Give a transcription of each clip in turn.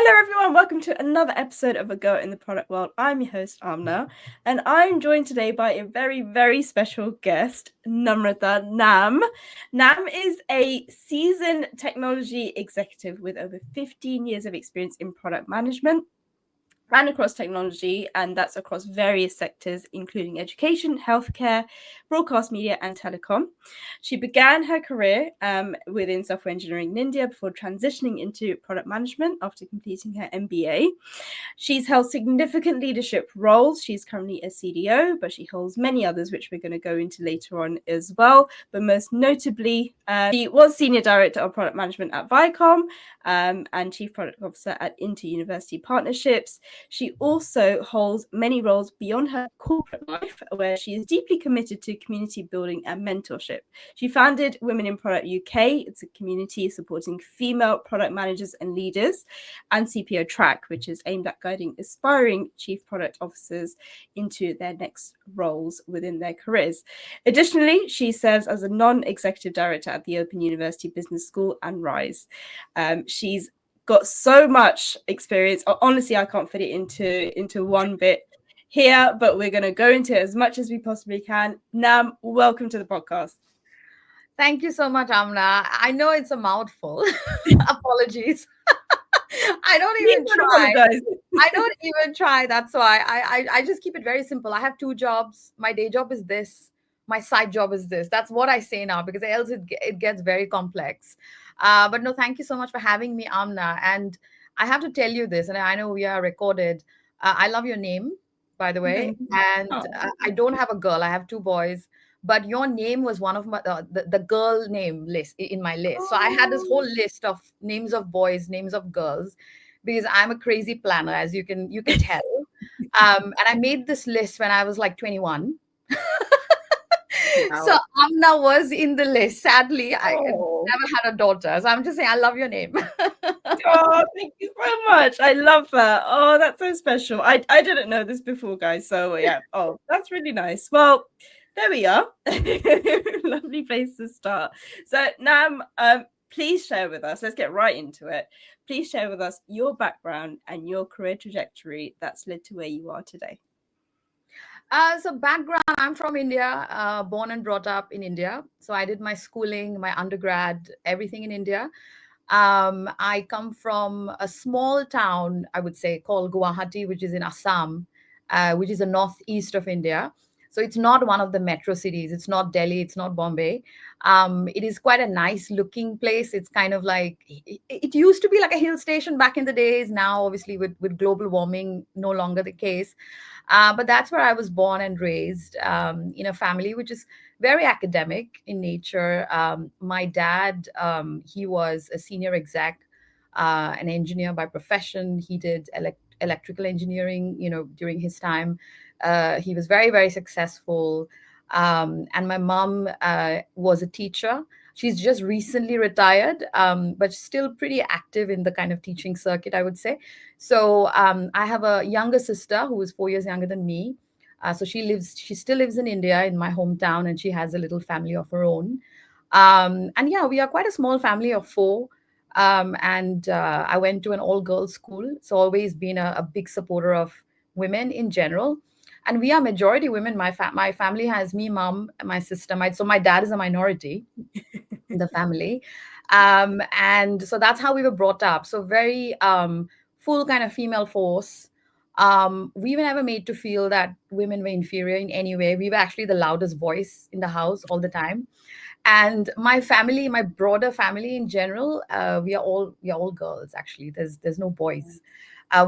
Hello everyone, welcome to another episode of A Girl in the Product World. I'm your host, Amna, and I'm joined today by a very, very special guest, Namrata Nam. Nam is a seasoned technology executive with over 15 years of experience in product management and across technology, and that's across various sectors, including education, healthcare, broadcast media, and telecom. She began her career within software engineering in India before transitioning into product management after completing her MBA. She's held significant leadership roles. She's currently a CDO, but she holds many others, which we're going to go into later on as well. But most notably, she was Senior Director of Product Management at Viacom and Chief Product Officer at Inter-University Partnerships. She also holds many roles beyond her corporate life, where she is deeply committed to community building and mentorship. She founded Women in Product UK. It's a community supporting female product managers and leaders, and CPO Track, which is aimed at guiding aspiring chief product officers into their next roles within their careers. Additionally, she serves as a non-executive director at the Open University Business School and RISE. She's got so much experience. Honestly, I can't fit it into one bit here, but we're going to go into it as much as we possibly can. Nam, welcome to the podcast. Thank you so much, Amna. I know it's a mouthful. Apologies. I don't even try. I don't even try. That's why I just keep it very simple. I have two jobs. My day job is this. My side job is this. That's what I say now, because else it gets very complex. But no, thank you so much for having me, Amna. And I have to tell you this, and I know we are recorded. I love your name, by the way. And I don't have a girl. I have two boys. But your name was one of my the girl name list in my list. So I had this whole list of names of boys, names of girls, because I'm a crazy planner, as you can tell. And I made this list when I was like 21. Wow. So Amna was in the list. Sadly, I never had a daughter. So I'm just saying, I love your name. Oh, thank you so much. I love that. Oh, that's so special. I didn't know this before, guys. So yeah. Oh, that's really nice. Well, there we are. Lovely place to start. So Nam, please share with us. Let's get right into it. Please share with us your background and your career trajectory that's led to where you are today. So background, I'm from India, born and brought up in India. So I did my schooling, my undergrad, everything in India. I come from a small town, I would say, called Guwahati, which is in Assam, which is the northeast of India. So it's not one of the metro cities. It's not Delhi. It's not Bombay. It is quite a nice looking place. It's kind of like, it used to be like a hill station back in the days. Now, obviously, with global warming, no longer the case. But that's where I was born and raised, in a family which is very academic in nature. My dad, he was a senior exec, an engineer by profession. He did electrical engineering, during his time. He was very, very successful. And my mom was a teacher. She's just recently retired, but still pretty active in the kind of teaching circuit, I would say. So I have a younger sister who is 4 years younger than me. So she still lives in India, in my hometown, and she has a little family of her own. And yeah, we are quite a small family of four. And I went to an all-girls school, so always been a big supporter of women in general. And we are majority women. My family has me, mom, my sister. So my dad is a minority in the family. And so that's how we were brought up. So very full kind of female force. We were never made to feel that women were inferior in any way. We were actually the loudest voice in the house all the time. And my family, my broader family in general, we are all girls. Actually, there's no boys.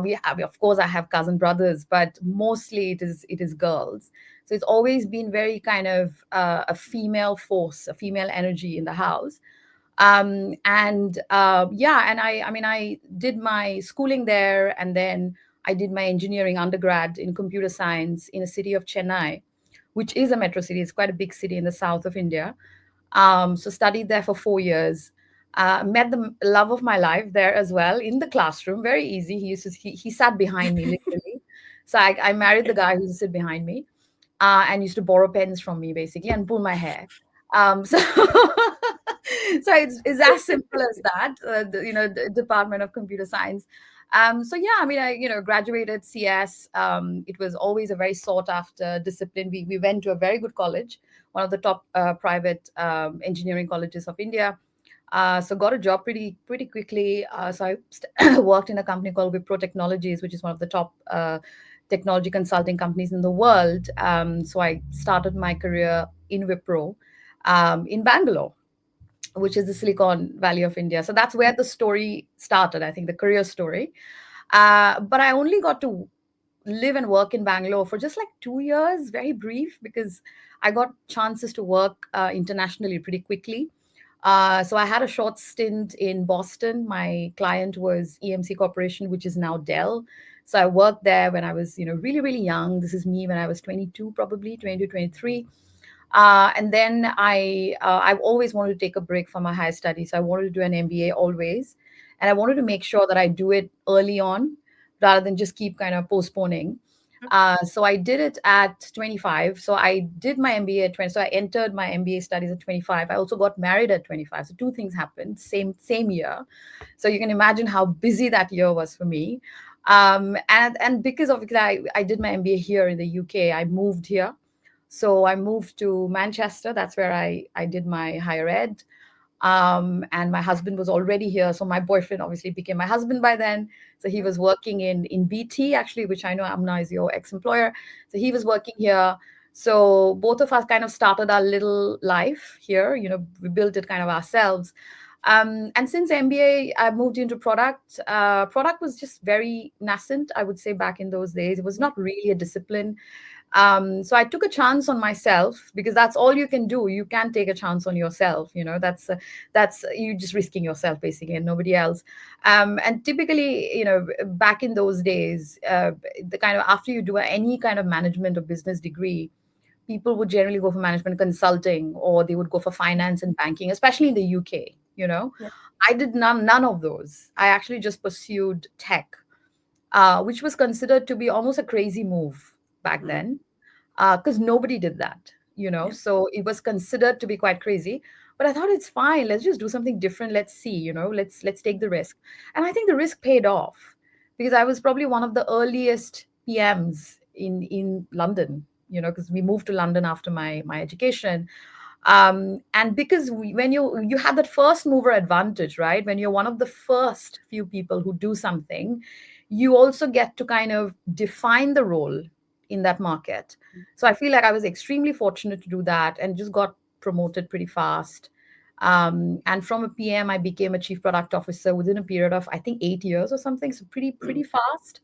We have, of course, I have cousin brothers, but mostly it is girls. So it's always been very kind of a female force, a female energy in the house. And yeah, and I did my schooling there, and then I did my engineering undergrad in computer science in a city of Chennai, which is a metro city. It's quite a big city in the south of India. So studied there for 4 years. Met the love of my life there as well in the classroom. Very easy. He sat behind me literally. So I married the guy who used to sit behind me, and used to borrow pens from me basically and pull my hair. So so it's as simple as that. The Department of Computer Science. So yeah, I mean, I graduated CS. It was always a very sought after discipline. We went to a very good college, one of the top private engineering colleges of India. So got a job pretty quickly. So I worked in a company called Wipro Technologies, which is one of the top technology consulting companies in the world. So I started my career in Wipro in Bangalore, which is the Silicon Valley of India. So that's where the story started, I think, the career story. But I only got to live and work in Bangalore for just like 2 years, very brief, because I got chances to work internationally pretty quickly. So I had a short stint in Boston. My client was EMC Corporation, which is now Dell. So I worked there when I was, really, really young. This is me when I was 22, probably 22, 23. And then I've always wanted to take a break from my higher studies. So I wanted to do an MBA always, and I wanted to make sure that I do it early on rather than just keep kind of postponing. So I did it at 25. So I did my MBA at 20. So I entered my MBA studies at 25. I also got married at 25. So two things happened same year. So you can imagine how busy that year was for me. And because I did my MBA here in the UK, I moved here. So I moved to Manchester. That's where I did my higher ed. And my husband was already here. So my boyfriend obviously became my husband by then. So he was working in BT, actually, which I know Amna is your ex-employer. So he was working here. So both of us kind of started our little life here. We built it kind of ourselves. And since MBA, I moved into product. Product was just very nascent, I would say, back in those days. It was not really a discipline. So I took a chance on myself because that's all you can do. You can take a chance on yourself. That's you just risking yourself basically, and nobody else. And typically, back in those days, the kind of after you do any kind of management or business degree, people would generally go for management consulting or they would go for finance and banking, especially in the UK. Yeah. I did none of those. I actually just pursued tech, which was considered to be almost a crazy move back Mm. then because nobody did that, Yeah. so it was considered to be quite crazy. But I thought it's fine, let's just do something different, let's see, let's take the risk. And I think the risk paid off because I was probably one of the earliest PMs in London, because we moved to London after my education. And because when you have that first mover advantage, right, when you're one of the first few people who do something, you also get to kind of define the role in that market. So I feel like I was extremely fortunate to do that and just got promoted pretty fast. And from a PM, I became a chief product officer within a period of, I think, 8 years or something. So pretty Mm. fast.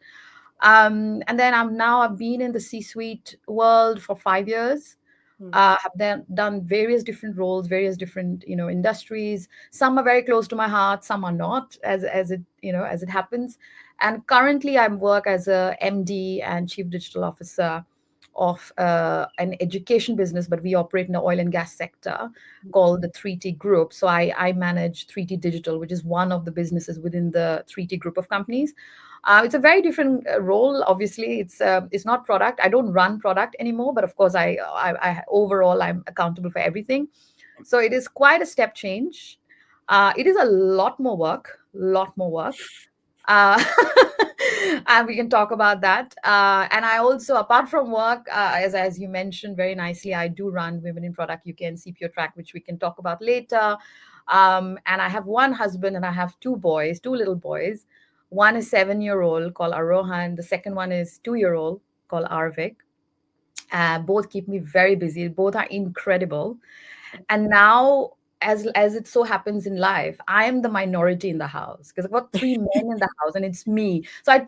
And then I've been in the C-suite world for 5 years. Mm. Have then done various different roles, various different industries. Some are very close to my heart, some are not, as it happens. And currently, I work as a MD and Chief Digital Officer of an education business, but we operate in the oil and gas sector called the 3T Group. So I manage 3T Digital, which is one of the businesses within the 3T Group of companies. It's a very different role. Obviously, it's not product. I don't run product anymore, but of course, I overall I'm accountable for everything. So it is quite a step change. It is a lot more work. Uh, and we can talk about that. And I also, apart from work, as you mentioned very nicely, I do run Women in Product UK and CPO track, which we can talk about later. And I have one husband and I have two boys, two little boys. One is 7-year-old called Arohan. The second one is 2-year-old called Arvik. Both keep me very busy. Both are incredible. And now, as it so happens in life, I am the minority in the house because I've got three men in the house and it's me. So I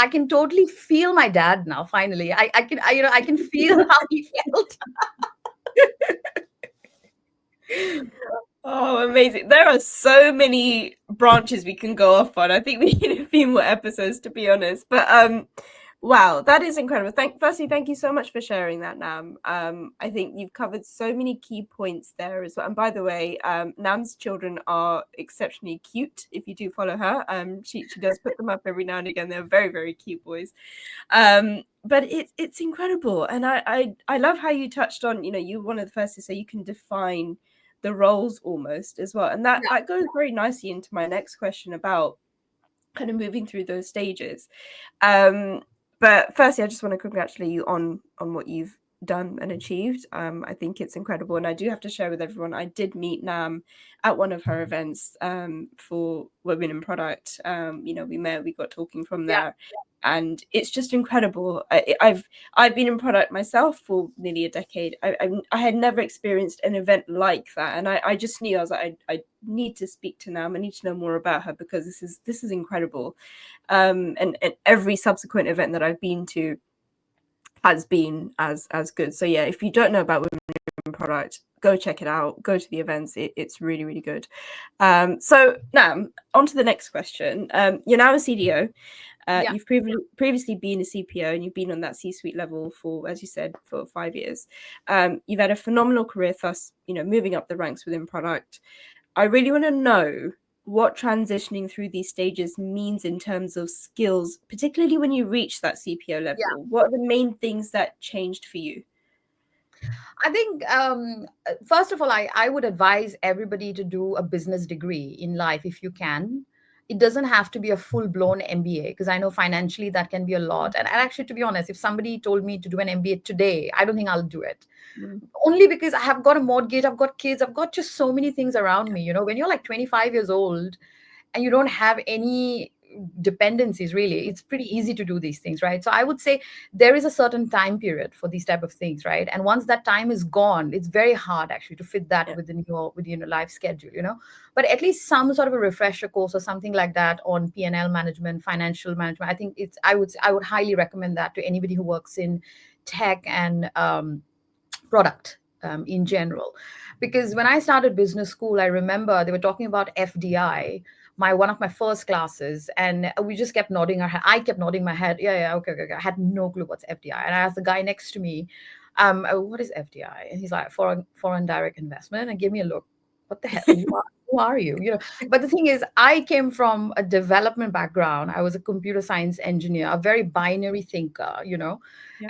can totally feel my dad now. Finally, I can feel how he felt. Oh, amazing. There are so many branches we can go off on. I think we need a few more episodes, to be honest. But wow, that is incredible. Firstly, thank you so much for sharing that, Nam. I think you've covered so many key points there as well. And by the way, Nam's children are exceptionally cute. If you do follow her, she does put them up every now and again. They're very, very cute boys. But it's incredible. And I love how you touched on, you're one of the first to say you can define the roles almost as well. And that goes very nicely into my next question about kind of moving through those stages. Um, but firstly, I just want to congratulate you on what you've done and achieved. I think it's incredible, and I do have to share with everyone. I did meet Nam at one of her events for Women in Product. We met, we got talking from Yeah. there, and it's just incredible. I've been in product myself for nearly a decade. I had never experienced an event like that, and I just knew, I was like, I need to speak to Nam. I need to know more about her because this is incredible. And every subsequent event that I've been to has been as good. So yeah, if you don't know about Women in Product, go check it out. Go to the events. It's really, really good. So now on to the next question. You're now a CDO. Yeah. You've previously been a CPO, and you've been on that C-suite level for, as you said, for 5 years. You've had a phenomenal career, thus moving up the ranks within product. I really want to know what transitioning through these stages means in terms of skills, particularly when you reach that CPO Yeah. level. What are the main things that changed for you? I think, first of all, I would advise everybody to do a business degree in life if you can. It doesn't have to be a full blown MBA, because I know financially that can be a lot. And actually, to be honest, if somebody told me to do an MBA today, I don't think I'll do it. Mm, Only because I have got a mortgage, I've got kids, I've got just so many things around me. When you're like 25 years old and you don't have any dependencies, really, it's pretty easy to do these things, right? So I would say there is a certain time period for these type of things, right? And once that time is gone, it's very hard actually to fit that yeah, within your life schedule. But at least some sort of a refresher course or something like that on P&L management, financial management, I think I would highly recommend that to anybody who works in tech and product in general. Because when I started business school, I remember they were talking about FDI, my one of my first classes, and we just kept nodding our head. I kept nodding my head. Yeah, yeah, okay, okay, okay. I had no clue what's FDI. And I asked the guy next to me, what is FDI? And he's like, foreign direct investment, and gave me a look. What the hell? Who are you? But the thing is, I came from a development background. I was a computer science engineer, a very binary thinker. yeah,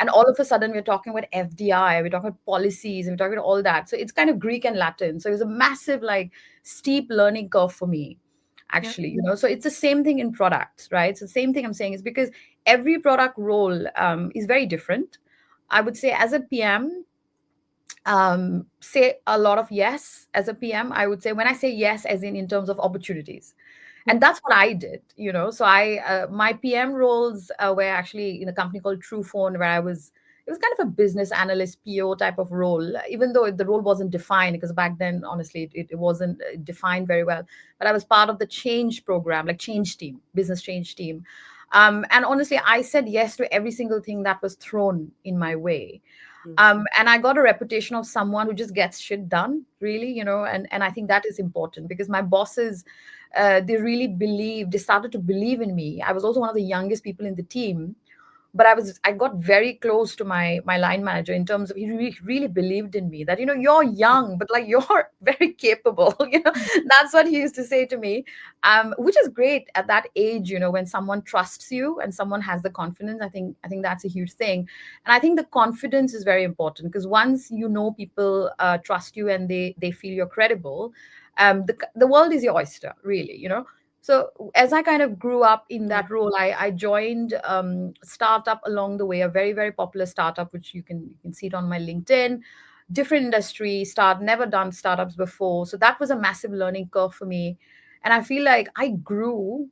And all of a sudden, we're talking about FDI, we're talking about policies, and we're talking about all that. So it's kind of Greek and Latin. So it was a massive, like, steep learning curve for me, yeah, actually. So it's the same thing in products, right? So the same thing I'm saying is because every product role is very different. I would say as a PM, say a lot of yes as a PM. I would say when I say yes, as in terms of opportunities, yeah, and that's what I did. So my PM roles were actually in a company called Truephone, where it was kind of a business analyst PO type of role, even though the role wasn't defined, because back then, honestly, it wasn't defined very well. But I was part of the change program, like change team, business change team. And honestly, I said yes to every single thing that was thrown in my way. mm, And I got a reputation of someone who just gets shit done, really. And I think that is important, because my bosses, they really believed, they started to believe in me. I was also one of the youngest people in the team, but I got very close to my line manager, in terms of, he really believed in me, that you're young, but like, you're very capable. That's what he used to say to me. Which is great at that age, when someone trusts you and someone has the confidence. I think that's a huge thing. And I think the confidence is very important, because once people trust you, and they feel you're credible, the world is your oyster, really. So as I kind of grew up in mm, that role, I joined startup along the way, a very, very popular startup, which you can see it on my LinkedIn. Different industry, never done startups before. So that was a massive learning curve for me. And I feel like I grew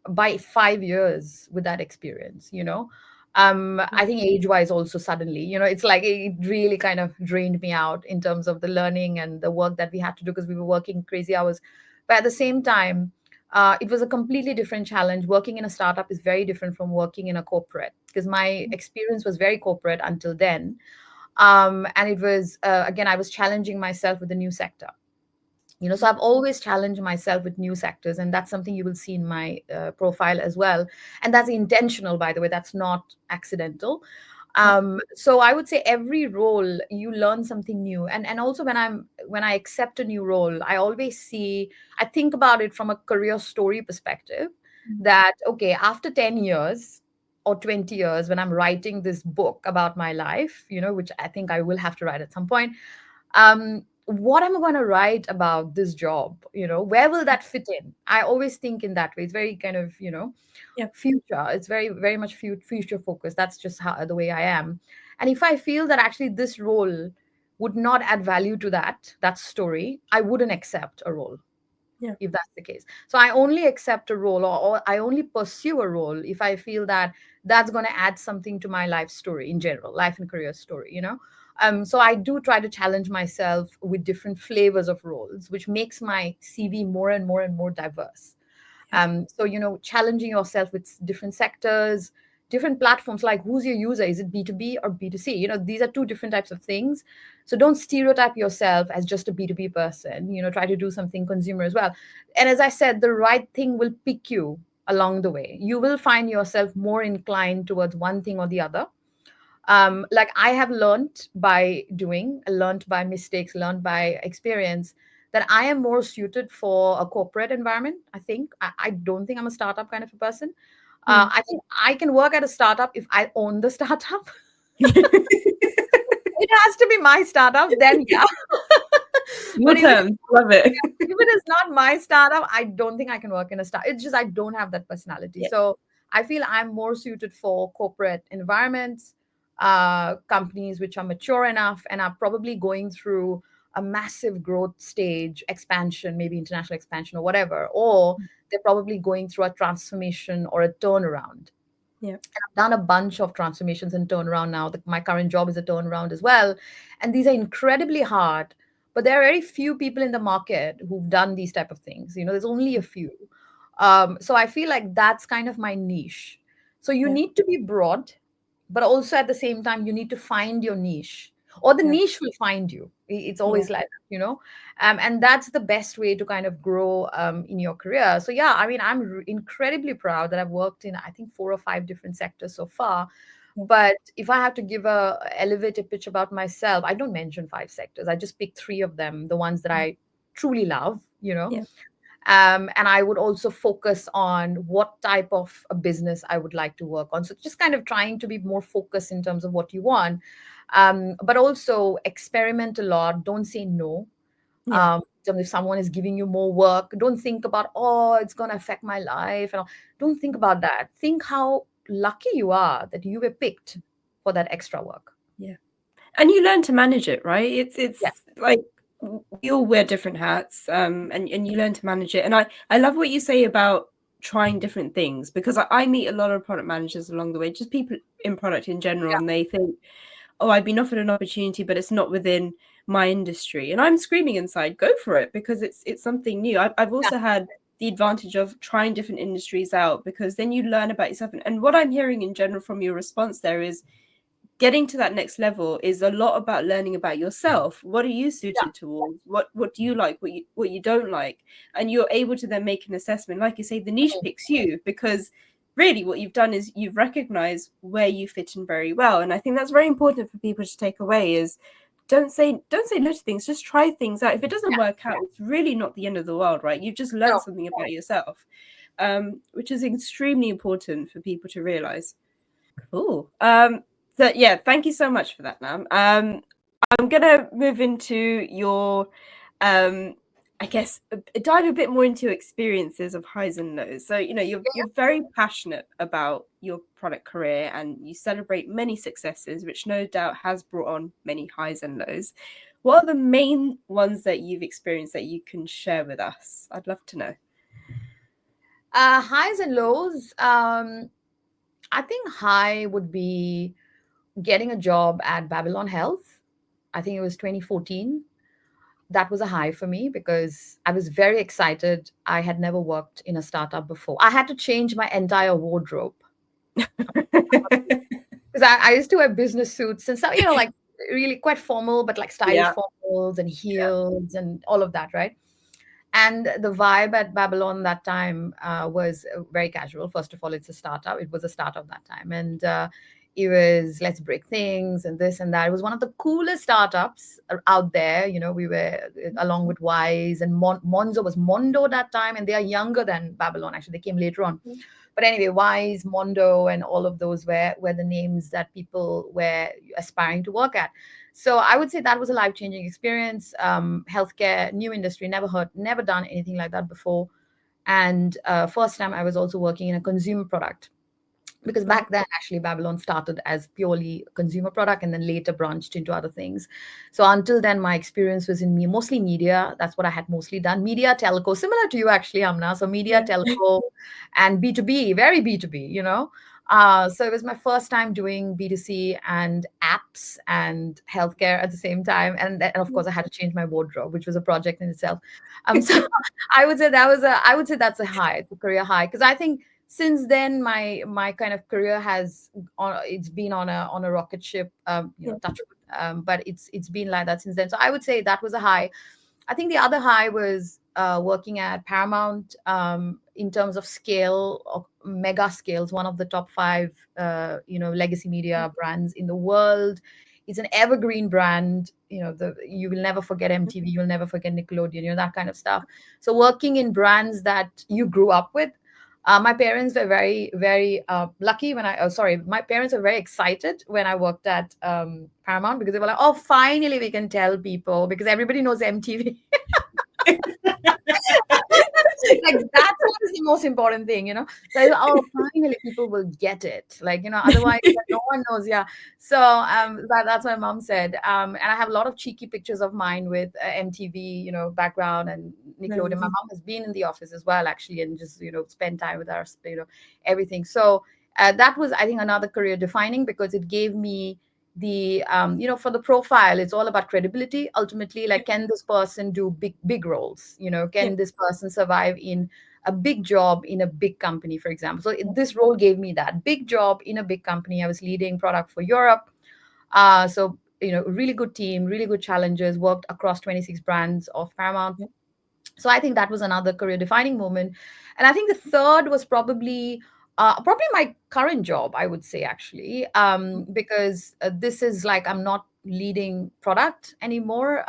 by 5 years with that experience. I mm, think age wise also, suddenly, it's like it really kind of drained me out in terms of the learning and the work that we had to do, because we were working crazy hours. But at the same time, it was a completely different challenge. Working in a startup is very different from working in a corporate, because my experience was very corporate until then. And it was, again, I was challenging myself with a new sector. So I've always challenged myself with new sectors, and that's something you will see in my profile as well. And that's intentional, by the way, that's not accidental. yeah, So I would say every role you learn something new. And also, when I accept a new role, I think about it from a career story perspective, mm, that okay, after 10 years or 20 years, when I'm writing this book about my life, which I think I will have to write at some point, what am I going to write about this job? Where will that fit in? I always think in that way. It's very kind of, Yeah. future. It's very, very much future focused. That's just how the way I am. And if I feel that actually this role would not add value to that story, I wouldn't accept a role, Yeah. if that's the case. So I only accept a role, or I only pursue a role if I feel that that's going to add something to my life story in general, life and career story. So I do try to challenge myself with different flavors of roles, which makes my CV more and more and more diverse. Yeah. So challenging yourself with different sectors, different platforms, like who's your user? Is it B2B or B2C? These are two different types of things. So don't stereotype yourself as just a B2B person. Try to do something consumer as well. And as I said, the right thing will pick you along the way. You will find yourself more inclined towards one thing or the other. Like I have learned by mistakes, learned by experience, that I am more suited for a corporate environment. I don't think I'm a startup kind of a person. Mm. I think I can work at a startup if I own the startup. It has to be my startup, then yeah. Your But terms, love it. if it is not my startup, I don't think I can work in a startup. It's just I don't have that personality. Yeah. So I feel I'm more suited for corporate environments, companies which are mature enough and are probably going through a massive growth stage, expansion, maybe international expansion or whatever, or they're probably going through a transformation or a turnaround. Yeah. I've done a bunch of transformations and turnaround now. My current job is a turnaround as well. And these are incredibly hard, but there are very few people in the market who've done these type of things. There's only a few. So I feel like that's kind of my niche. So you Yeah. need to be broad, but also at the same time, you need to find your niche, or the Yeah. niche will find you. It's Yeah. always like that. And that's the best way to kind of grow in your career. So yeah, I mean, I'm incredibly proud that I've worked in, I think, 4 or 5 different sectors so far. Yeah. But if I have to give a elevator pitch about myself, I don't mention 5 sectors. I just pick 3 of them, the ones that I truly love. Yeah. And I would also focus on what type of a business I would like to work on. So just kind of trying to be more focused in terms of what you want, but also experiment a lot. Don't say no. Yeah. So if someone is giving you more work, don't think about, oh, it's going to affect my life. And all. Don't think about that. Think how lucky you are that you were picked for that extra work. Yeah. And you learn to manage it, right? It's Yeah. like we all wear different hats, and you learn to manage it. And I love what you say about trying different things, because I meet a lot of product managers along the way, just people in product in general, and they think, oh, I've been offered an opportunity, but it's not within my industry. And I'm screaming inside, go for it, because it's something new. I've Yeah. also had the advantage of trying different industries out, because then you learn about yourself. And what I'm hearing in general from your response there is getting to that next level is a lot about learning about yourself. What are you Yeah. suited towards? What do you like? What you don't like? And you're able to then make an assessment. Like you say, the niche Mhm. picks you, because really what you've done is you've recognized where you fit in very well. And I think that's very important for people to take away is don't say no to things. Just try things out. If it doesn't Yeah. work out, it's really not the end of the world, right? You've just learned No. something about yourself, which is extremely important for people to realize. Cool. So yeah, thank you so much for that, Nam. I'm gonna move into your, I guess, dive a bit more into experiences of highs and lows. So you're very passionate about your product career, and you celebrate many successes, which no doubt has brought on many highs and lows. What are the main ones that you've experienced that you can share with us? I'd love to know. Highs and lows. I think high would be getting a job at Babylon Health. I think it was 2014. That was a high for me because I was very excited. I had never worked in a startup before. I had to change my entire wardrobe because I used to wear business suits and stuff, like really quite formal, but like stylish Yeah. formals and heels and all of that, right? And the vibe at Babylon that time was very casual. First of all, it's a startup. It was a startup that time. And it was let's break things and this and that. It was one of the coolest startups out there. We were along with Wise and Monzo was Mondo that time. And they are younger than Babylon. Actually, they came later on. But anyway, Wise, Mondo, and all of those were the names that people were aspiring to work at. So I would say that was a life-changing experience. Healthcare, new industry, never done anything like that before. And first time I was also working in a consumer product, because back then actually Babylon started as purely a consumer product and then later branched into other things. So until then my experience was in mostly media. That's what I had mostly done, media, telco, similar to you actually, Amna. So media, Yeah. telco, and B2B, very B2B, you know. So it was my first time doing B2C and apps and healthcare at the same time, and of course I had to change my wardrobe, which was a project in itself. So I would say I would say that's a high, it's a career high, because I think since then my kind of career has it's been on a rocket ship, you know, Yeah. touch wood, but it's been like that since then. So I would say that was a high. I think the other high was working at Paramount, in terms of scale, of mega scales, one of the top five, you know, legacy media brands in the world. It's an evergreen brand. You know, you will never forget MTV, you'll never forget Nickelodeon, you know, that kind of stuff. So working in brands that you grew up with. My parents were very lucky when sorry, my parents were very excited when I worked at Paramount, because they were like, oh, finally we can tell people, because everybody knows MTV. Like that's what is the most important thing, you know. So I thought, oh, finally people will get it, like, you know, otherwise no one knows. Yeah. So that's what my mom said. And I have a lot of cheeky pictures of mine with MTV, you know, background and Nickelodeon. My Nice. mom has been in the office as well actually, and just, you know, spend time with us, you know, everything. So that was, I think, another career defining, because it gave me the you know, for the profile, it's all about credibility ultimately. Like, can this person do big roles, you know, Yeah. can this person survive in a big job in a big company, for example. So this role gave me that big job in a big company. I was leading product for Europe. So, you know, really good team, really good challenges, worked across 26 brands of Paramount. Yeah. So I think that was another career defining moment. And I think the third was probably my current job, I would say, actually, because this is like, I'm not leading product anymore.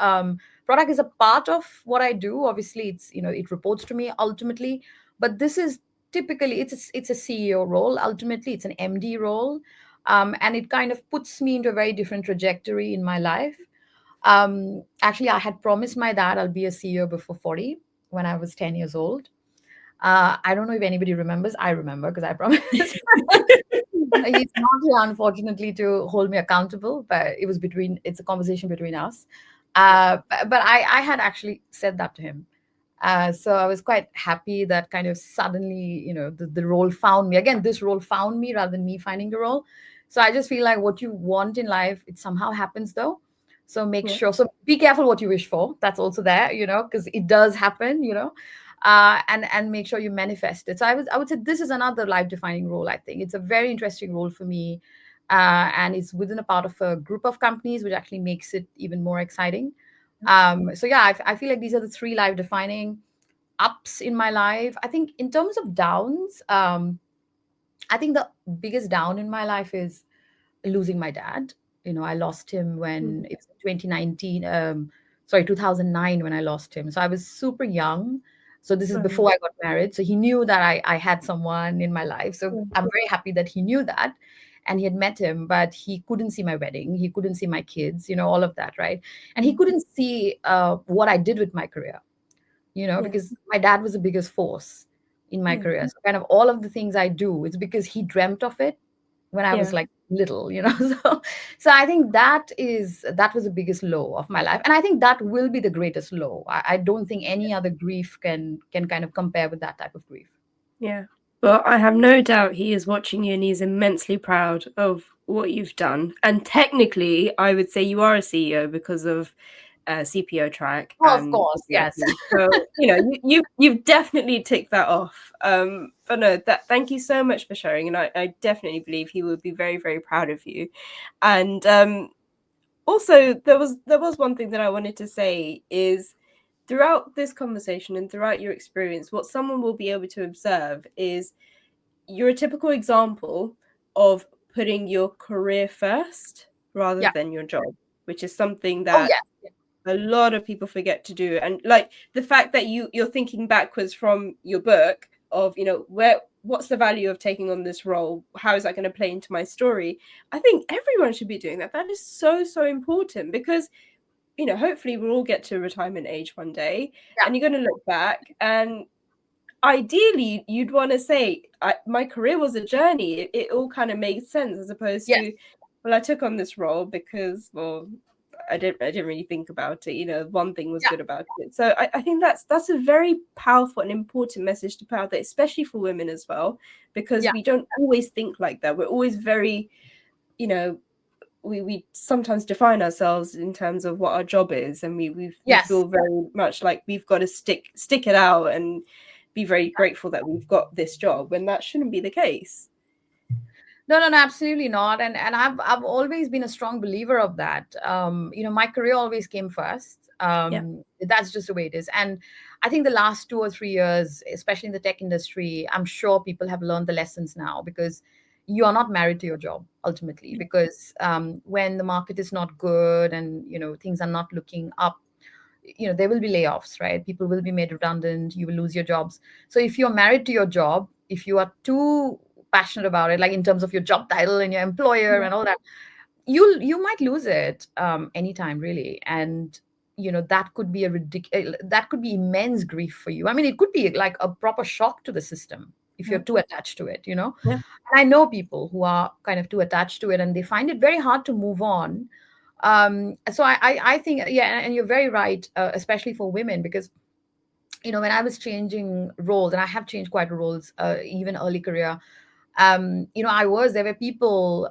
Product is a part of what I do. Obviously, it's, you know, it reports to me ultimately, but this is typically, it's a CEO role. Ultimately, it's an MD role. And it kind of puts me into a very different trajectory in my life. Actually, I had promised my dad I'll be a CEO before 40 when I was 10 years old. I don't know if anybody remembers. I remember because I promised. He's not here, unfortunately, to hold me accountable, but it's a conversation between us. Yeah. But I had actually said that to him. So I was quite happy that kind of suddenly, you know, the role found me. Again, this role found me rather than me finding the role. So I just feel like what you want in life, it somehow happens though. So make Yeah. sure, so be careful what you wish for. That's also there, you know, because it does happen, you know. And make sure you manifest it. So I would say this is another life defining role. I think it's a very interesting role for me, and it's within a part of a group of companies, which actually makes it even more exciting. So yeah, I feel like these are the three life defining ups in my life. I think in terms of downs, I think the biggest down in my life is losing my dad. You know, I lost him Mm. when it was 2019, sorry, 2009 when I lost him. So I was super young. So this is Um, before I got married. So he knew that I had someone in my life. So yeah. I'm very happy that he knew that and he had met him, but he couldn't see my wedding. He couldn't see my kids, you know, all of that, right? And he Mm. couldn't see what I did with my career, you know, Yeah. because my dad was the biggest force in my Yeah. career. So kind of all of the things I do, it's because he dreamt of it when I was Yeah. like little, you know. So I think that was the biggest low of my life. And I think that will be the greatest low. I don't think any other grief can kind of compare with that type of grief. Yeah. Well, I have no doubt he is watching you and he's immensely proud of what you've done. And technically, I would say you are a CEO because of CPO track Oh, of and course, yes. PPIP. So, you know, you've definitely ticked that off. But no, thank you so much for sharing. And I definitely believe he would be very, very proud of you. And also there was one thing that I wanted to say is throughout this conversation and throughout your experience, what someone will be able to observe is you're a typical example of putting your career first rather Yeah. than your job, which is something Oh, that yeah. a lot of people forget to do. And like the fact that you're thinking backwards from your book of, you know, what's the value of taking on this role? How is that going to play into my story? I think everyone should be doing that. That is so, so important because, hopefully we'll all get to retirement age one day, Yeah. and you're going to look back, and ideally you'd want to say, my career was a journey. It all kind of made sense, as opposed Yes. to, well, I took on this role because, well, I didn't really think about it. One thing was Yeah. good about it. So I think that's a very powerful and important message to put out there, especially for women as well, because Yeah. we don't always think like that. We're always very, you know, we sometimes define ourselves in terms of what our job is, and we Yes. feel very much like we've got to stick it out and be very grateful that we've got this job, when that shouldn't be the case. No, no, no, absolutely not. And I've always been a strong believer of that. My career always came first. Yeah. That's just the way it is. And I think the last 2 or 3 years, especially in the tech industry, I'm sure people have learned the lessons now, because you are not married to your job ultimately. Because when the market is not good and things are not looking up, there will be layoffs, right? People will be made redundant. You will lose your jobs. So if you're married to your job, if you are too passionate about it, like in terms of your job title and your employer Yeah. and all that, you might lose it anytime, really. And that could be that could be immense grief for you. I mean, it could be like a proper shock to the system if you're Yeah. too attached to it. Yeah. And I know people who are kind of too attached to it, and they find it very hard to move on. So I think, yeah, and you're very right, especially for women, because when I was changing roles, and I have changed quite roles, even early career, there were people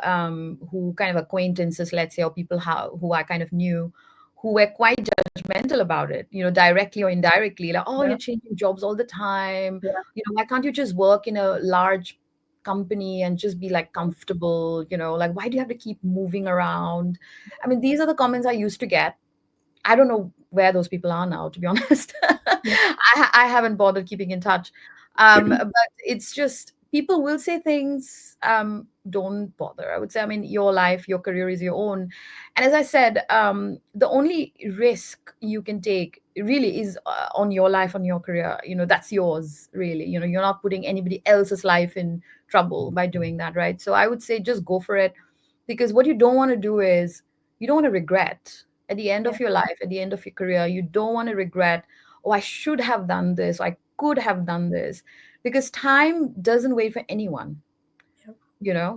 who kind of acquaintances, let's say, or people who I kind of knew, who were quite judgmental about it, directly or indirectly, like, oh, Yeah. you're changing jobs all the time. Yeah. Why can't you just work in a large company and just be like comfortable? Like, why do you have to keep moving around? I mean, these are the comments I used to get. I don't know where those people are now, to be honest. Yeah. I haven't bothered keeping in touch. But it's just people will say things, don't bother. I would say, I mean, your life, your career is your own. And as I said, the only risk you can take really is on your life, on your career. That's yours, really. You're not putting anybody else's life in trouble by doing that, right? So I would say just go for it, because what you don't want to do is you don't want to regret at the end Yeah. of your life, at the end of your career. You don't want to regret, oh, I should have done this, or I could have done this, because time doesn't wait for anyone.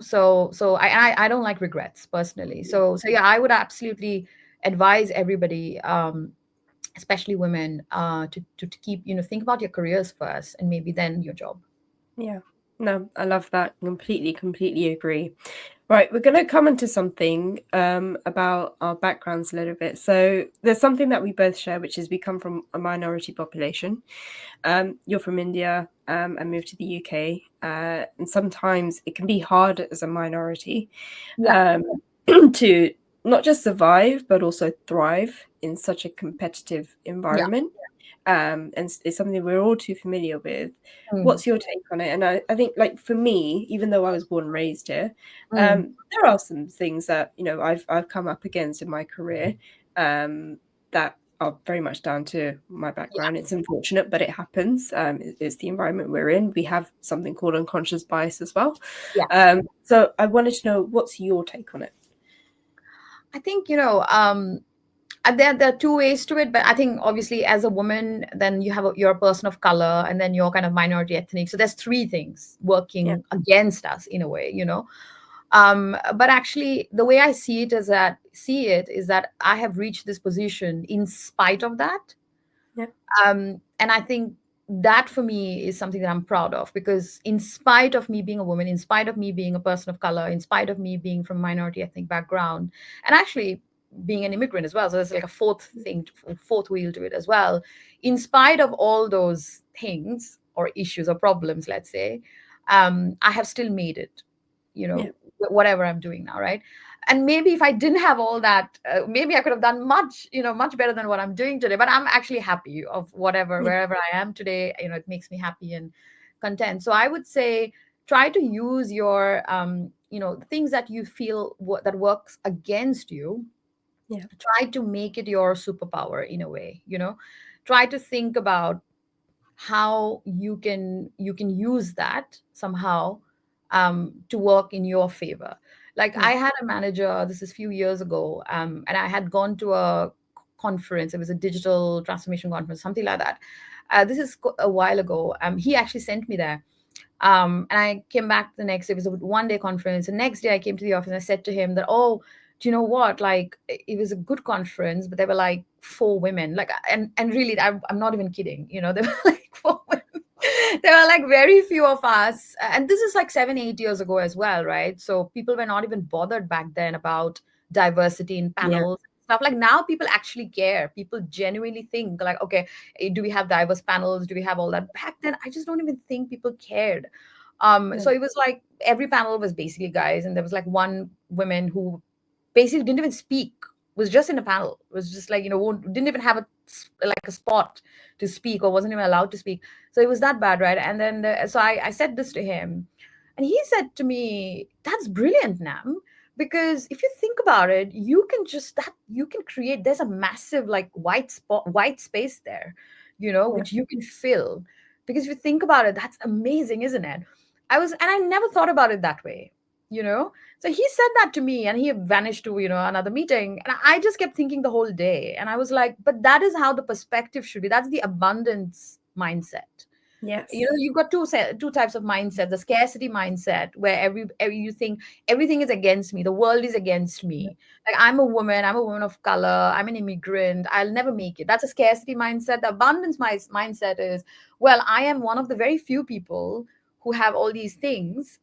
So I don't like regrets personally. So yeah, I would absolutely advise everybody, especially women, to keep, think about your careers first, and maybe then your job. Yeah. No, I love that. Completely agree. Right, we're going to come into something about our backgrounds a little bit. So there's something that we both share, which is we come from a minority population. You're from India and moved to the UK. And sometimes it can be hard as a minority Yeah. to not just survive, but also thrive in such a competitive Yeah. environment. And it's something we're all too familiar with. Mm. What's your take on it? And I think, like, for me, even though I was born and raised here, Mm. there are some things that I've come up against in my career that are very much down to my Yeah. background. It's unfortunate, but it happens. It's the environment we're in. We have something called unconscious bias as well. Yeah. So I wanted to know, what's your take on it? I think, there are two ways to it, but I think obviously as a woman, then you're a person of color, and then you're kind of minority ethnic. So there's three things Yeah, working against us in a way. But actually, the way I see it is that I have reached this position in spite of that. yeah, And I think that for me is something that I'm proud of, because in spite of me being a woman, in spite of me being a person of color, in spite of me being from a minority ethnic background, and actually being an immigrant as well, so there's like a fourth wheel to it as well. In spite of all those things or issues or problems, let's say, I have still made it, yeah, whatever I'm doing now, right? And maybe if I didn't have all that, maybe I could have done much better than what I'm doing today. But I'm actually happy of yeah, wherever I am today. It makes me happy and content. So I would say try to use your things that you feel that works against you. yeah, Try to make it your superpower in a way. Try to think about how you can use that somehow to work in your favor. Like I had a manager, this is a few years ago, and I had gone to a conference. It was a digital transformation conference, something like that. This is a while ago. He actually sent me there. And I came back the next day. It was a 1 day conference. The next day I came to the office and I said to him that, oh, do you know what? Like it was a good conference, but there were like 4 women. Like and really, I'm not even kidding. You know, there were like 4 women. There were like very few of us, and this is like 7, 8 years ago as well, right? So people were not even bothered back then about diversity in Yeah. panels. Stuff like now, people actually care. People genuinely think like, okay, do we have diverse panels? Do we have all that? Back then, I just don't even think people cared. So it was like every panel was basically guys, and there was like one woman who basically didn't even speak, was just in a panel, was just like, didn't even have like a spot to speak, or wasn't even allowed to speak. So it was that bad, right? And then so I said this to him, and he said to me, that's brilliant, Nam, because if you think about it, you can create, there's a massive like white space there, Yeah. which you can fill. Because if you think about it, that's amazing, isn't it? And I never thought about it that way, you know so he said that to me, and he vanished to another meeting, and I just kept thinking the whole day, and I was like, but that is how the perspective should be. That's the abundance mindset. Yes. You've got two types of mindset: the scarcity mindset, where every you think everything is against me, the world is against Yeah. me. Like, I'm a woman of color, I'm an immigrant, I'll never make it. That's a scarcity mindset. The abundance mindset is, well, I am one of the very few people who have all these things,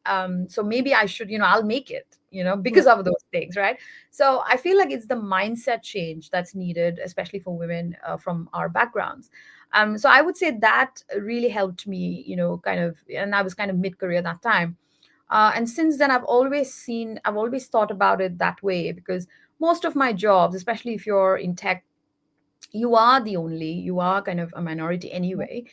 so maybe I should, I'll make it, Yeah. because of those things, right? So I feel like it's the mindset change that's needed, especially for women from our backgrounds. So I would say that really helped me, kind of, and I was kind of mid-career that time. And since then, I've always thought about it that way, because most of my jobs, especially if you're in tech, you are kind of a minority Yeah. anyway.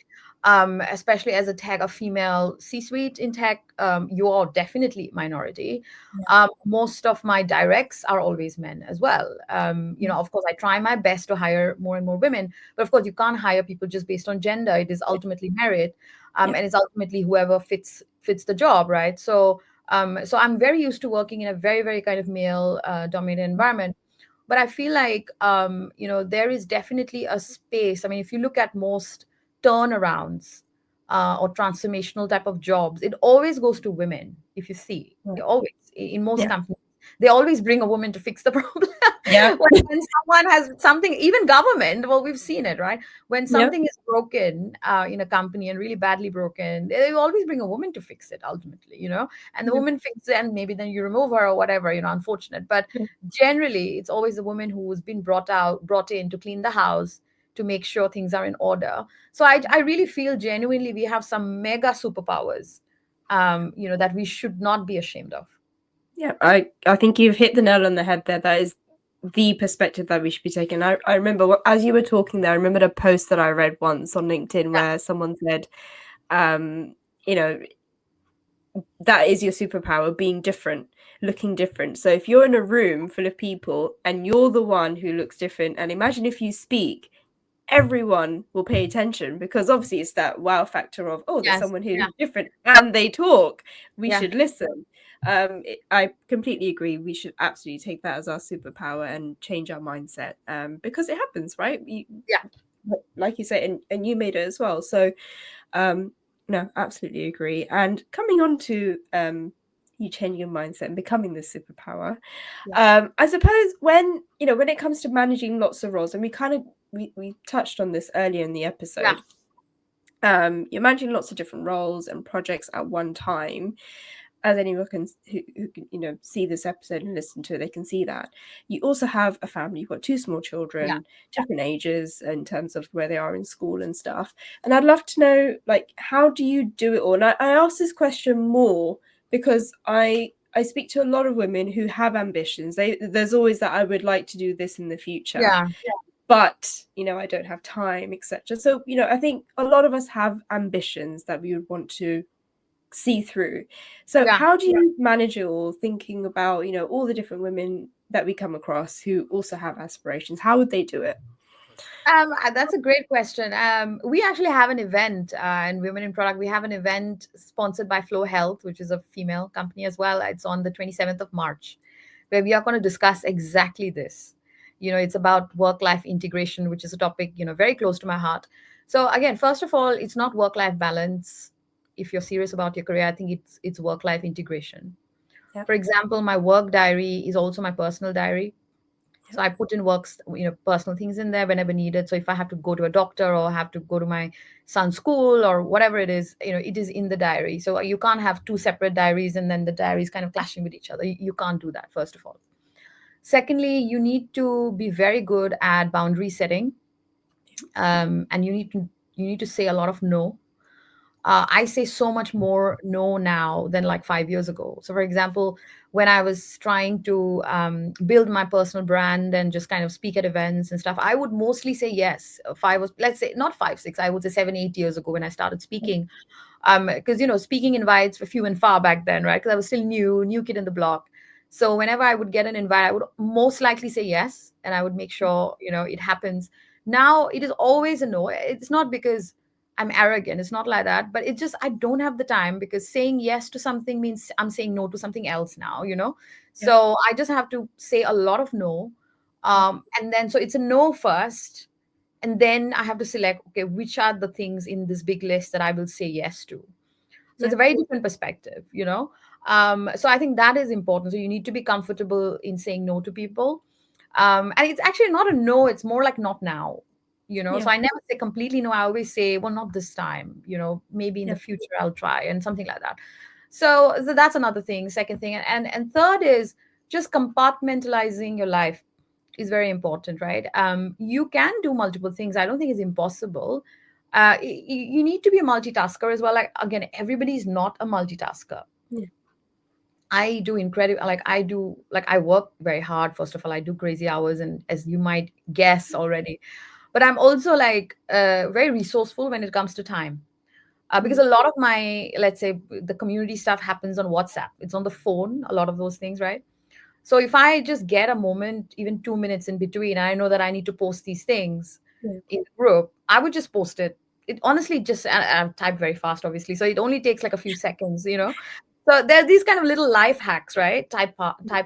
Especially as a female C-suite in tech, you are definitely minority. Yeah. Most of my directs are always men as well. Yeah. Of course, I try my best to hire more and more women, but of course, you can't hire people just based on gender. It is ultimately merit, Yeah. and it's ultimately whoever fits the job, right? So I'm very used to working in a very, very kind of male dominated environment. But I feel like there is definitely a space. I mean, if you look at most turnarounds or transformational type of jobs, it always goes to women. If you see, Yeah. always in most Yeah. companies, they always bring a woman to fix the problem. Yeah. When someone has something, even government, well, we've seen it, right? When Yeah. something is broken in a company, and really badly broken, they always bring a woman to fix it ultimately, and the Yeah. woman fixes it, and maybe then you remove her or whatever, unfortunate. But Yeah. generally, it's always the woman who's been brought in to clean the house, to make sure things are in order. So I really feel genuinely we have some mega superpowers, that we should not be ashamed of. Yeah, I think you've hit the nail on the head there. That is the perspective that we should be taking. I remember as you were talking there, I remembered a post that I read once on LinkedIn Yeah, where someone said, um, you know, that is your superpower, being different, looking different. So if you're in a room full of people and you're the one who looks different, and imagine if you speak, everyone will pay attention because obviously it's that wow factor of, oh, there's yes, someone who's yeah, different and they talk, we yeah, should listen. I completely agree, we should absolutely take that as our superpower and change our mindset, because it happens, right? yeah, Like you say, and you made it as well. So no, absolutely agree. And coming on to you changing your mindset and becoming this superpower, yeah, I suppose when it comes to managing lots of roles, and we touched on this earlier in the yeah, episode, you're managing lots of different roles and projects at one time. As anyone who can see this episode and listen to it, they can see that you also have a family. You've got two small yeah, children, different ages in terms of where they are in school and stuff. And I'd love to know, like, how do you do it all? And I ask this question more because I speak to a lot of women who have ambitions. There's always that, I would like to do this in the future, yeah, but I don't have time, etc. So I think a lot of us have ambitions that we would want to see through. So yeah. how do you manage it all, thinking about all the different women that we come across who also have aspirations? How would they do it? That's a great question. We actually have an event in Women in Product. We have an event sponsored by Flow Health, which is a female company as well. It's on the 27th of March, where we are going to discuss exactly this. It's about work-life integration, which is a topic, very close to my heart. So again, first of all, it's not work-life balance. If you're serious about your career, I think it's work-life integration. Yeah. For example, my work diary is also my personal diary. Yeah. So I put in works, personal things in there whenever needed. So if I have to go to a doctor or have to go to my son's school or whatever it is, it is in the diary. So you can't have two separate diaries and then the diaries kind of clashing with each other. You can't do that, first of all. Secondly, you need to be very good at boundary setting, and you need to say a lot of no. I say so much more no now than like 5 years ago. So, for example, when I was trying to build my personal brand and just kind of speak at events and stuff, I would mostly say yes. Let's say not 5, 6, I would say 7, 8 years ago when I started speaking, because speaking invites were few and far back then, right? Because I was still new kid in the block. So whenever I would get an invite, I would most likely say yes, and I would make sure it happens. Now it is always a no. It's not because I'm arrogant, it's not like that, but it's just I don't have the time, because saying yes to something means I'm saying no to something else now. Yeah. So I just have to say a lot of no, and then so it's a no first, and then I have to select, okay, which are the things in this big list that I will say yes to. So it's Yeah. a very different perspective. So I think that is important. So you need to be comfortable in saying no to people. And it's actually not a no, it's more like not now. Yeah. So I never say completely no. I always say, well, not this time, maybe in Yeah. the future I'll try, and something like that. So that's another thing. Second thing. And third is just compartmentalizing your life is very important, right? You can do multiple things. I don't think it's impossible. You need to be a multitasker as well. Like, again, everybody's not a multitasker. Yeah. I do incredible, like I work very hard. First of all, I do crazy hours, and as you might guess already, but I'm also like very resourceful when it comes to time. Because Mm. a lot of my, let's say, the community stuff happens on WhatsApp. It's on the phone, a lot of those things, right? So if I just get a moment, even 2 minutes in between, I know that I need to post these things Yeah. in the group, I would just post it. It honestly just, and I type very fast, obviously. So it only takes like a few seconds. So there's these kind of little life hacks, right? Type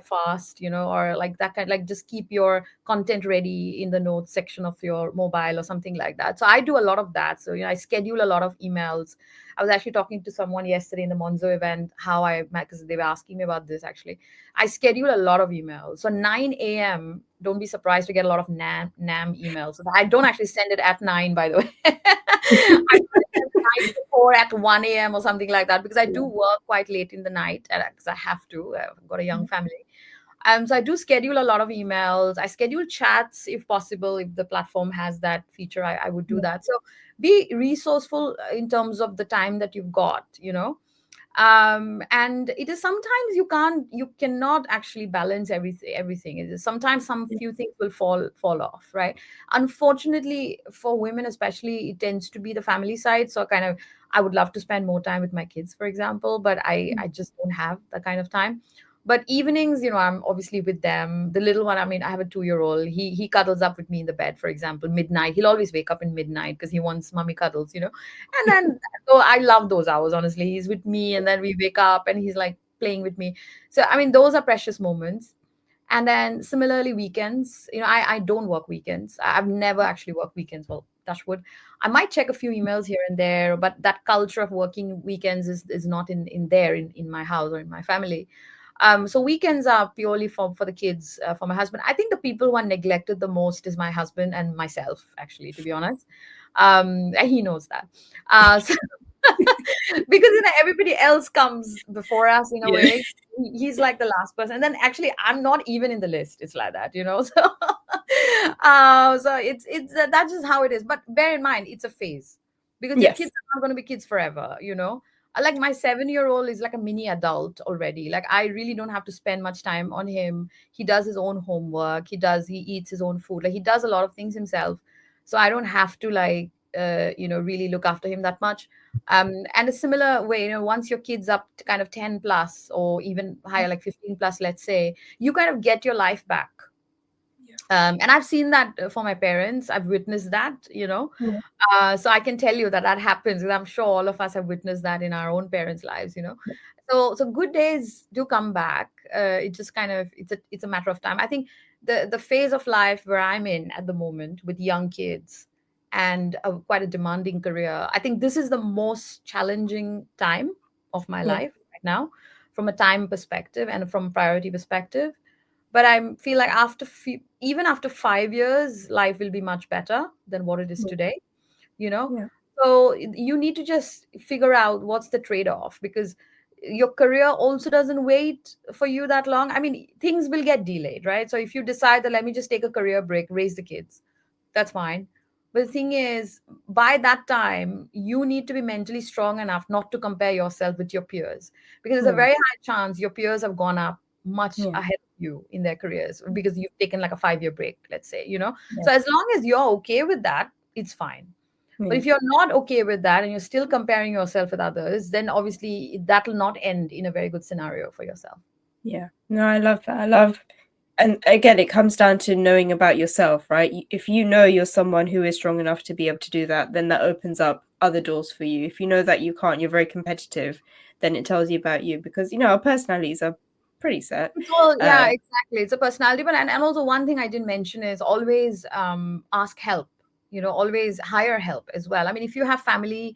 fast, or like that kind, like just keep your content ready in the notes section of your mobile or something like that. So I do a lot of that. So I schedule a lot of emails. I was actually talking to someone yesterday in the Monzo event, how I, because they were asking me about this actually. I schedule a lot of emails. So 9 a.m., don't be surprised to get a lot of NAM emails. So I don't actually send it at 9, by the way. I do it at night before at 1 a.m. or something like that, because I do Yeah. work quite late in the night, because I have to. I've got a young Yeah. family. So I do schedule a lot of emails. I schedule chats if possible. If the platform has that feature, I would do Yeah. that. So be resourceful in terms of the time that you've got. And it is sometimes you cannot actually balance everything. It is sometimes some Yeah. few things will fall off, right? Unfortunately, for women especially, it tends to be the family side. So kind of, I would love to spend more time with my kids, for example, but I just don't have that kind of time. But evenings, I'm obviously with them. The little one, I mean, I have a 2-year old. He cuddles up with me in the bed, for example, midnight. He'll always wake up in midnight because he wants mommy cuddles. And then, so I love those hours, honestly. He's with me, and then we wake up and he's like playing with me. So, I mean, those are precious moments. And then similarly, weekends, I don't work weekends. I've never actually worked weekends. Well, touch wood. I might check a few emails here and there, but that culture of working weekends is not in there in my house or in my family. So weekends are purely for the kids, for my husband. I think the people who are neglected the most is my husband and myself, actually, to be honest. And he knows that. So because everybody else comes before us in a Yeah. way. He's like the last person, and then actually I'm not even in the list. It's like that. So it's that's just how it is. But bear in mind, it's a phase, because your kids Yes. are not going to be kids forever. Like my 7-year old is like a mini adult already. Like I really don't have to spend much time on him. He does his own homework. He eats his own food. Like he does a lot of things himself. So I don't have to like really look after him that much. And a similar way, once your kid's up to kind of 10 plus or even higher, like 15 plus, let's say, you kind of get your life back. And I've seen that for my parents. I've witnessed that, Yeah. so I can tell you that that happens, because I'm sure all of us have witnessed that in our own parents' lives. So good days do come back. It just kind of, it's a matter of time. I think the phase of life where I'm in at the moment, with young kids and quite a demanding career, I think this is the most challenging time of my Yeah. life right now, from a time perspective and from a priority perspective. But I feel like even after 5 years, life will be much better than what it is Yeah. today, you know Yeah. so you need to just figure out what's the trade-off, because your career also doesn't wait for you that long. I mean, things will get delayed, right? So if you decide that, let me just take a career break, raise the kids, that's fine. But the thing is, by that time, you need to be mentally strong enough not to compare yourself with your peers, because there's a Yeah. very high chance your peers have gone up much Yeah. ahead of you in their careers, because you've taken like a 5-year break, let's say. Yeah. So as long as you're okay with that, it's fine. But Yeah. if you're not okay with that and you're still comparing yourself with others, then obviously that will not end in a very good scenario for yourself. Yeah. No, I love that. I love, and again, it comes down to knowing about yourself, right? If you know you're someone who is strong enough to be able to do that, then that opens up other doors for you. If you know that you can't, you're very competitive, then it tells you about you, because our personalities are pretty set. It's all, Uh, yeah, exactly. It's a personality, but and also one thing I didn't mention is always ask help. Always hire help as well. I mean, if you have family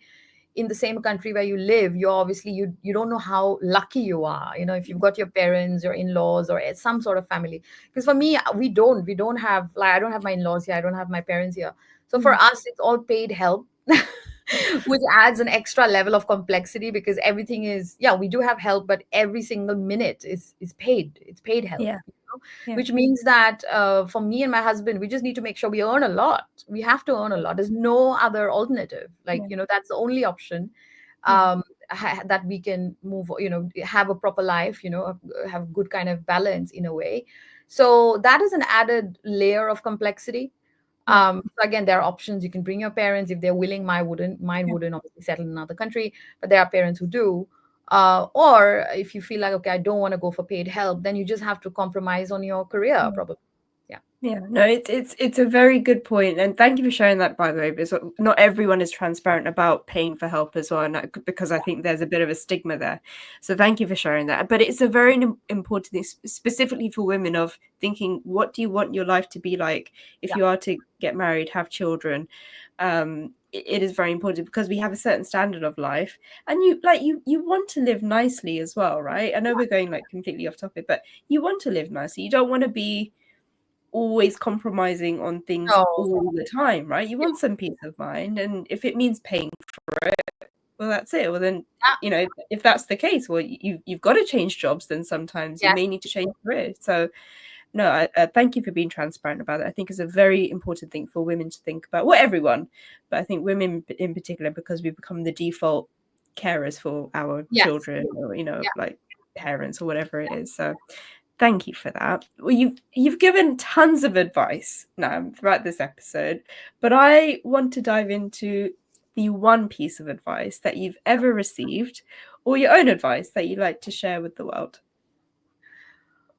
in the same country where you live, you're obviously, you don't know how lucky you are. If you've got your parents, your in-laws, or some sort of family. Because for me, we don't have, like, I don't have my in-laws here, I don't have my parents here. So for mm, us, it's all paid help. Which adds an extra level of complexity, because everything is, yeah, we do have help, but every single minute is paid. It's paid help. yeah. Yeah. Which means that for me and my husband, we just need to make sure we earn a lot. We have to earn a lot. There's no other alternative. Like, Yeah. that's the only option, Yeah. that we can move, have a proper life, have good kind of balance in a way. So that is an added layer of complexity. Yeah. So again, there are options. You can bring your parents if they're willing. Mine Yeah. wouldn't obviously settle in another country, but there are parents who do. Or if you feel like, okay, I don't want to go for paid help, then you just have to compromise on your career, Yeah. probably. Yeah. Yeah, no, it's a very good point, and thank you for sharing that. By the way, because not everyone is transparent about paying for help as well, and because I think there's a bit of a stigma there. So thank you for sharing that. But it's a very important thing, specifically for women, of thinking, what do you want your life to be like if Yeah. you are to get married, have children. It is very important, because we have a certain standard of life, and you want to live nicely as well, right? I know we're going like completely off topic, but you want to live nicely. You don't want to be always compromising on things No. all the time, right? You Yeah. want some peace of mind, and if it means paying for it, well, that's it. Well, then, Yeah. if that's the case, well, you've got to change jobs. Then sometimes you Yes. may need to change career. So, no, I thank you for being transparent about it. I think it's a very important thing for women to think about. Well, everyone, but I think women in particular, because we become the default carers for our Yes. children, or Yeah. like parents or whatever it is. So thank you for that. Well, you've given tons of advice now throughout this episode, but I want to dive into the one piece of advice that you've ever received, or your own advice that you'd like to share with the world.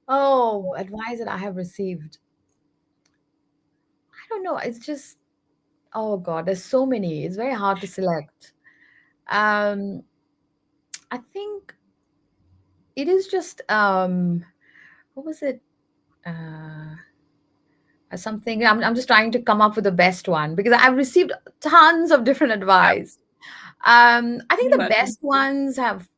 Oh, advice that I have received. I don't know. It's just, oh God, there's so many. It's very hard to select. Um, I think it is just, what was it? Uh, Something, I'm just trying to come up with the best one, because I've received tons of different advice. I think the Imagine. best ones have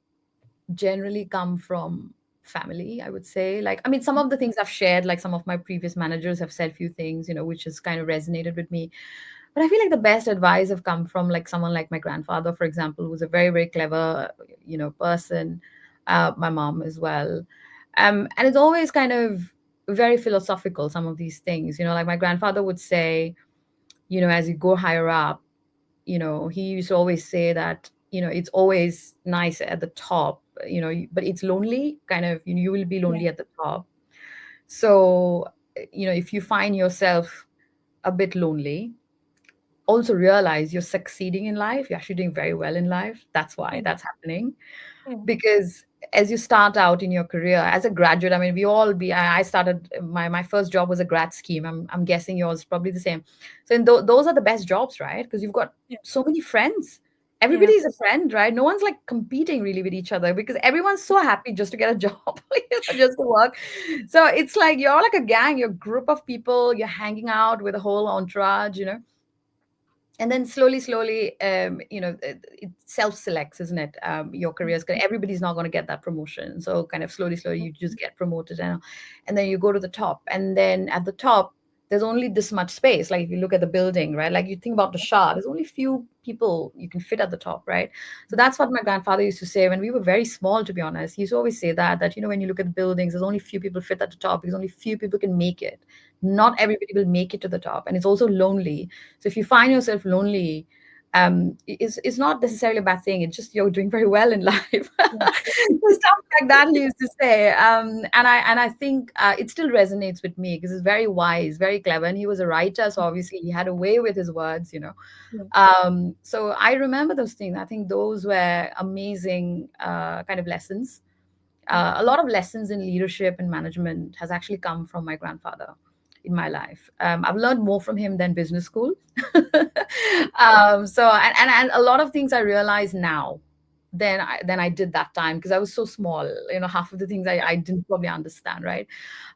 generally come from family, I would say. Like, I mean, some of the things I've shared, like some of my previous managers have said few things, which has kind of resonated with me. But I feel like the best advice have come from, like, someone like my grandfather, for example, who's a very, very clever, person. My mom as well. And it's always kind of very philosophical, some of these things. Like my grandfather would say, as you go higher up, he used to always say that, it's always nice at the top, but it's lonely, kind of, you will be Yeah. lonely at the top. So, if you find yourself a bit lonely, also realize you're succeeding in life, you're actually doing very well in life. That's why that's happening. Yeah. Because as you start out in your career as a graduate, I mean, we all be, I started, my first job was a grad scheme. I'm guessing yours is probably the same. So those are the best jobs, right? Because you've got Yeah. so many friends. Yeah. Everybody's a friend, right? No one's like competing really with each other because everyone's so happy just to get a job, just to work. So it's like you're like a gang, you're a group of people, you're hanging out with a whole entourage, and then slowly, it self-selects, isn't it? Your careers, everybody's not going to get that promotion, so kind of slowly you just get promoted, and then you go to the top, and then at the top there's only this much space. Like if you look at the building, right, like you think about the Shah, there's only few people you can fit at the top, right? So that's what my grandfather used to say when we were very small, to be honest. He used to always say that when you look at the buildings, there's only few people fit at the top because only few people can make it. Not everybody will make it to the top, and it's also lonely. So if you find yourself lonely, it's not necessarily a bad thing. It's just you're doing very well in life. Yeah. Stuff like that he used to say, and I think it still resonates with me because it's very wise, very clever, and he was a writer, so obviously he had a way with his words. Yeah. So I remember those things. I think those were amazing kind of lessons. A lot of lessons in leadership and management has actually come from my grandfather in my life. I've learned more from him than business school. So and a lot of things I realize now than I did that time because I was so small. Half of the things I didn't probably understand, right?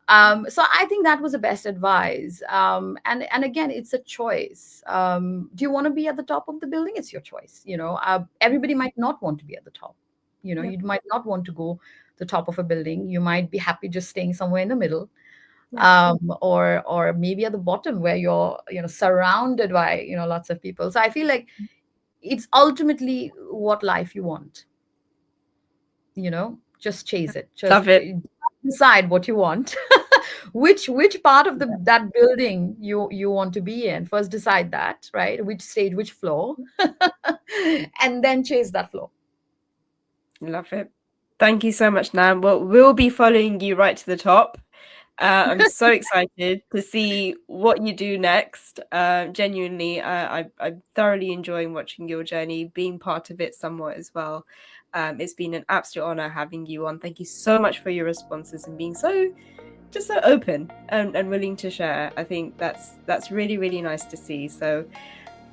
So I think that was the best advice. And again, it's a choice. Do you want to be at the top of the building? It's your choice. Everybody might not want to be at the top. Yeah. You might not want to go the top of a building. You might be happy just staying somewhere in the middle, Yeah. or maybe at the bottom where you're surrounded by lots of people. So I feel like it's ultimately what life you want. Just chase it. Just Love it. decide what you want. which part of that building you want to be in. First decide that, right? Which stage, which floor, and then chase that floor. Love it. Thank you so much, Nam. Well, we'll be following you right to the top. I'm so excited to see what you do next. Genuinely, I'm thoroughly enjoying watching your journey, being part of it somewhat as well. It's been an absolute honor having you on. Thank you so much for your responses and being so open and willing to share. I think that's really, really nice to see. So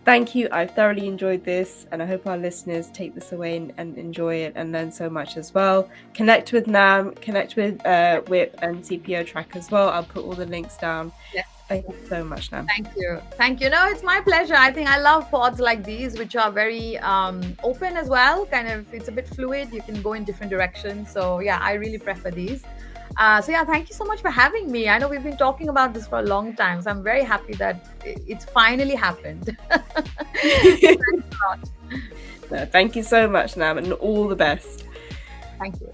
thank you. I've thoroughly enjoyed this, and I hope our listeners take this away and enjoy it and learn so much as well. Connect with Nam, connect with Whip and CPO Track as well. I'll put all the links down. Yes. Thank you so much, Nam. Thank you. No, it's my pleasure. I think I love pods like these, which are very open as well. Kind of, it's a bit fluid. You can go in different directions. So yeah, I really prefer these. So yeah, thank you so much for having me. I know we've been talking about this for a long time, so I'm very happy that it's finally happened. Thanks a lot. Thank you so much, Nam, and all the best. Thank you.